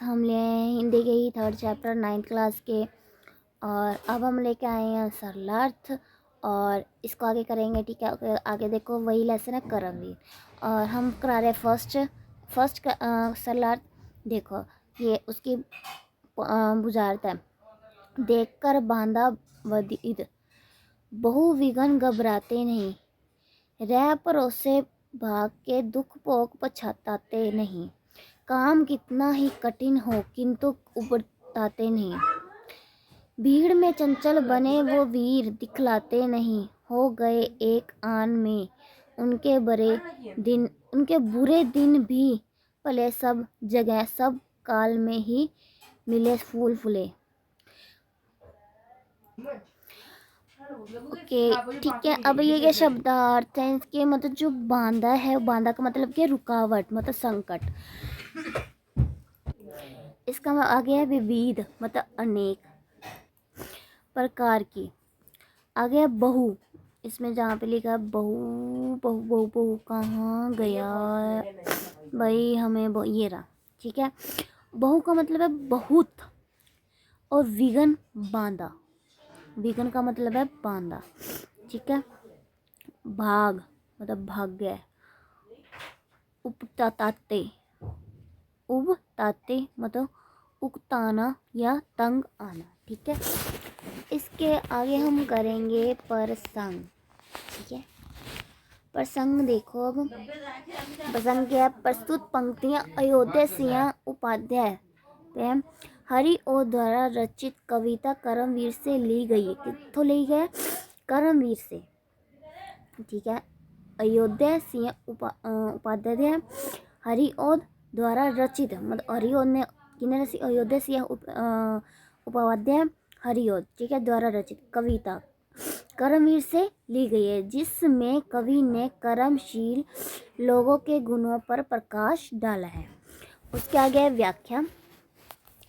हम ले आए हैं हिंदी के ही 3rd चैप्टर 9th क्लास के। और अब हम लेके आए हैं सरलार्थ और इसको आगे करेंगे। ठीक है, आगे देखो वही लेसन है कर्मवीर और हम करा रहे फर्स्ट सरलार्थ। देखो ये उसकी बुझारत है। देखकर बांधा वदीद बहु विघन घबराते नहीं, रह परोसे भाग के दुख भोग पछताते नहीं। काम कितना ही कठिन हो किंतु उबरताते नहीं। भीड़ में चंचल बने वो वीर दिखलाते नहीं, हो गए एक आन में उनके बुरे दिन भी पले सब जगह सब काल में ही मिले फूल फूले। ओके ठीक है, अब ये क्या शब्दार्थ है इसके। मतलब जो बांधा है, बांधा का मतलब क्या, रुकावट मतलब संकट। इसका आगे है विविध मतलब अनेक प्रकार की। आगे है बहु, इसमें जहाँ पे लिखा है बहु बहु बहु बहु कहाँ गया भाई, हमें ये रहा। ठीक है, बहु का मतलब है बहुत और विघन बांधा, विघन का मतलब है बांधा। ठीक है, भाग मतलब भाग्य, उपताते उबताते मतलब उकताना या तंग आना। ठीक है, इसके आगे हम करेंगे प्रसंग। ठीक है, प्रसंग देखो। अब प्रसंग क्या है, प्रस्तुत पंक्तियां अयोध्या सिंह उपाध्याय हरि और द्वारा रचित कविता कर्मवीर से ली गई है। कित्थों ली गई? कर्मवीर से। ठीक है, अयोध्या सिंह उपाध्याय हरि और द्वारा रचित मतलब हरिओद ने किन्ने रची? अयोध्या सिंह उपाध्याय हरिओद, ठीक है, द्वारा रचित कविता कर्मवीर से ली गई है, जिसमें कवि ने कर्मशील लोगों के गुणों पर प्रकाश डाला है। उसके आगे है व्याख्या।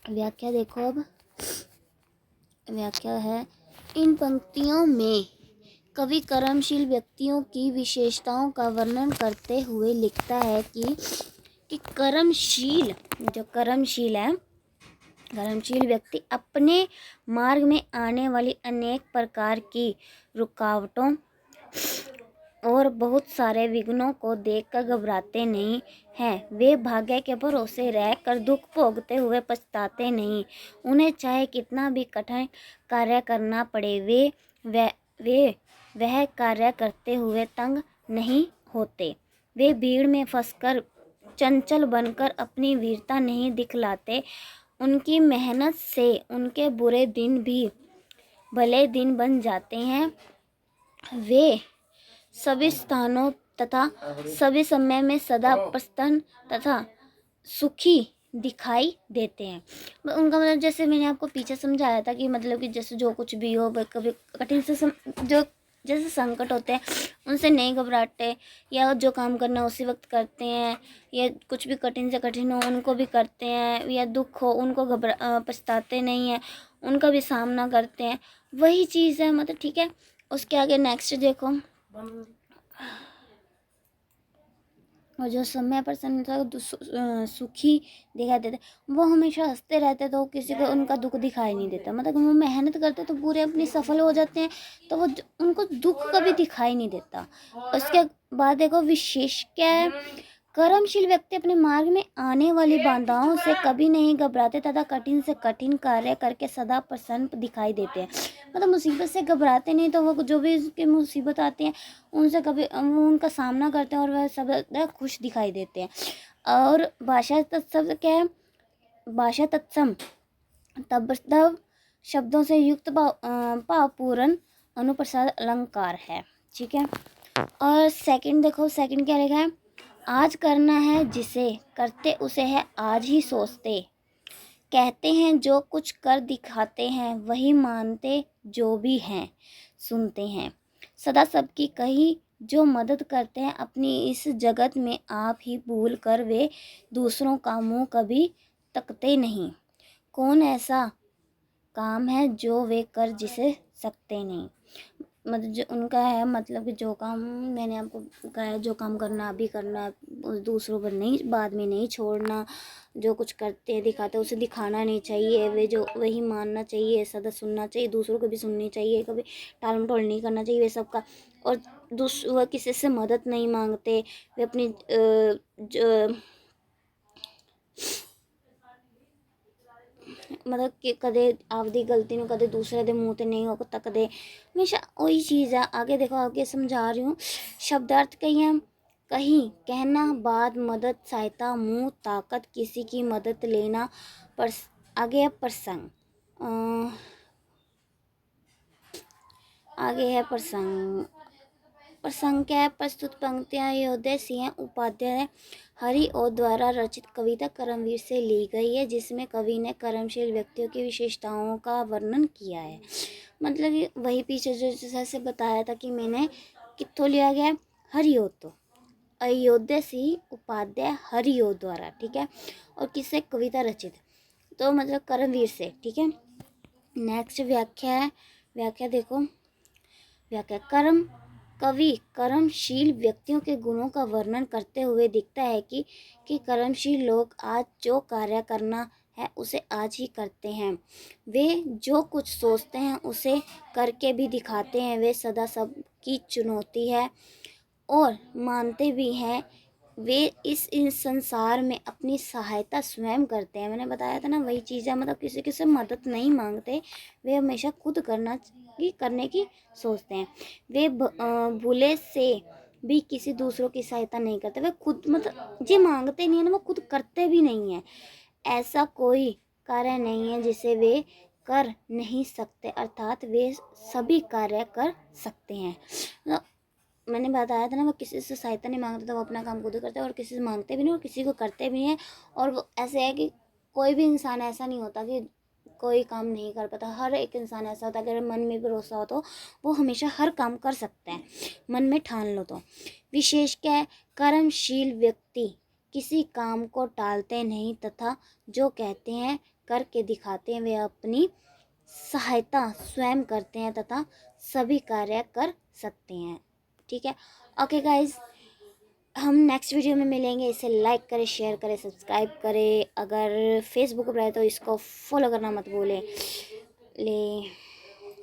व्याख्या देखो। अब व्याख्या है, इन पंक्तियों में कवि कर्मशील व्यक्तियों की विशेषताओं का वर्णन करते हुए लिखता है कि कर्मशील जो कर्मशील है, कर्मशील व्यक्ति अपने मार्ग में आने वाली अनेक प्रकार की रुकावटों और बहुत सारे विघ्नों को देखकर घबराते नहीं हैं। वे भाग्य के भरोसे रहकर दुख भोगते हुए पछताते नहीं। उन्हें चाहे कितना भी कठिन कार्य करना पड़े, वे वह कार्य करते हुए तंग नहीं होते। वे भीड़ में फंसकर चंचल बनकर अपनी वीरता नहीं दिखलाते। उनकी मेहनत से उनके बुरे दिन भी भले दिन बन जाते हैं। वे सभी स्थानों तथा सभी समय में सदा प्रसन्न तथा सुखी दिखाई देते हैं। उनका मतलब जैसे मैंने आपको पीछे समझाया था कि मतलब कि जैसे जो कुछ भी हो, कभी कठिन से जो जैसे संकट होते हैं उनसे नहीं घबराते, या जो काम करना उसी वक्त करते हैं, या कुछ भी कठिन से कठिन हो उनको भी करते हैं, या दुख हो उनको पछताते नहीं हैं, उनका भी सामना करते हैं। वही चीज़ है मतलब। ठीक है, उसके आगे नेक्स्ट देखो। और जो समय पर सुखी दिखाई देते, वो हमेशा हंसते रहते, तो किसी को उनका दुख दिखाई नहीं देता। मतलब वो मेहनत करते तो पूरे अपनी सफल हो जाते हैं, तो वो उनको दुख कभी दिखाई नहीं देता। उसके बाद देखो विशेष क्या है, कर्मशील व्यक्ति अपने मार्ग में आने वाली बाधाओं से कभी नहीं घबराते तथा कठिन से कठिन कार्य करके सदा प्रसन्न दिखाई देते हैं। मतलब मुसीबत से घबराते नहीं, तो वो जो भी उसकी मुसीबत आती है उनसे कभी वो उनका सामना करते हैं और वह सब खुश दिखाई देते हैं। और भाषा तत्सम क्या है, भाषा तत्सम तब शब्दों से युक्त भावपूर्ण अनुप्रसाद अलंकार है। ठीक है, और सेकंड देखो, सेकंड क्या लिखा है, आज करना है जिसे करते उसे है आज ही सोचते, कहते हैं जो कुछ कर दिखाते हैं वही मानते जो भी हैं सुनते हैं, सदा सबकी कही जो मदद करते हैं अपनी इस जगत में आप ही भूल कर वे दूसरों का मुंह कभी तकते नहीं, कौन ऐसा काम है जो वे कर जिसे सकते नहीं। मतलब जो उनका है, मतलब कि जो काम मैंने आपको कहा है, जो काम करना अभी करना, उस दूसरों पर नहीं, बाद में नहीं छोड़ना। जो कुछ करते हैं दिखाते हैं उसे दिखाना नहीं चाहिए, वे जो वही मानना चाहिए, सदा सुनना चाहिए, दूसरों को भी सुननी चाहिए, कभी टाल मटोल नहीं करना चाहिए वे सबका। और वह किसी से मदद नहीं मांगते, वे अपनी मतलब कि कदे आपदी गलती में कदे दूसरे दे मुंह ते नहीं हो तकदे, हमेशा वही चीज़ है। आगे देखो, आगे समझा रही हूँ। शब्दार्थ कही है, कहीं कहना, बात, मदद, सहायता, मुंह, ताकत, किसी की मदद लेना। पर आगे है प्रसंग। आगे है प्रसंग। प्रसंग क्या है? प्रस्तुत पंक्तियाँ योध्या सिंह उपाध्याय हरि और द्वारा रचित कविता करमवीर से ली गई है, जिसमें कवि ने कर्मशील व्यक्तियों की विशेषताओं का वर्णन किया है। मतलब ये वही पीछे जो जैसे बताया था कि मैंने कित्थों लिया गया है, हरिओतो, अयोध्या सिंह उपाध्याय हरिओ द्वारा, ठीक है। और किससे कविता रचित, तो मतलब करमवीर से, ठीक है। नेक्स्ट व्याख्या है। व्याख्या देखो, व्याख्या कर्म, कवि कर्मशील व्यक्तियों के गुणों का वर्णन करते हुए दिखता है कि कर्मशील लोग आज जो कार्य करना है उसे आज ही करते हैं। वे जो कुछ सोचते हैं उसे करके भी दिखाते हैं। वे सदा सबकी चुनौती है और मानते भी हैं। वे इस संसार में अपनी सहायता स्वयं करते हैं। मैंने बताया था ना, वही चीज़ है, मतलब किसी से मदद नहीं मांगते, वे हमेशा खुद करने की सोचते हैं। वे भूले से भी किसी दूसरों की सहायता नहीं करते। वे खुद मतलब ये मांगते नहीं है ना, वो खुद करते भी नहीं है। ऐसा कोई कार्य नहीं है जिसे वे कर नहीं सकते, अर्थात वे सभी कार्य कर सकते हैं। मतलब मैंने बताया था ना, वो किसी से सहायता नहीं मांगते, तो वो अपना काम खुद करते हैं और किसी से मांगते भी नहीं और किसी को करते भी नहीं है। और वो ऐसे है कि कोई भी इंसान ऐसा नहीं होता कि कोई काम नहीं कर पाता। हर एक इंसान ऐसा होता है, अगर मन में भरोसा हो तो वो हमेशा हर काम कर सकते हैं, मन में ठान लो तो। विशेष क्या है? कर्मशील व्यक्ति किसी काम को टालते नहीं तथा जो कहते हैं करके दिखाते हैं। वे अपनी सहायता स्वयं करते हैं तथा सभी कार्य कर सकते हैं, ठीक है। ओके गाइज, हम नेक्स्ट वीडियो में मिलेंगे। इसे लाइक करें, शेयर करें, सब्सक्राइब करें। अगर फेसबुक पर है तो इसको फॉलो करना मत भूलें। ले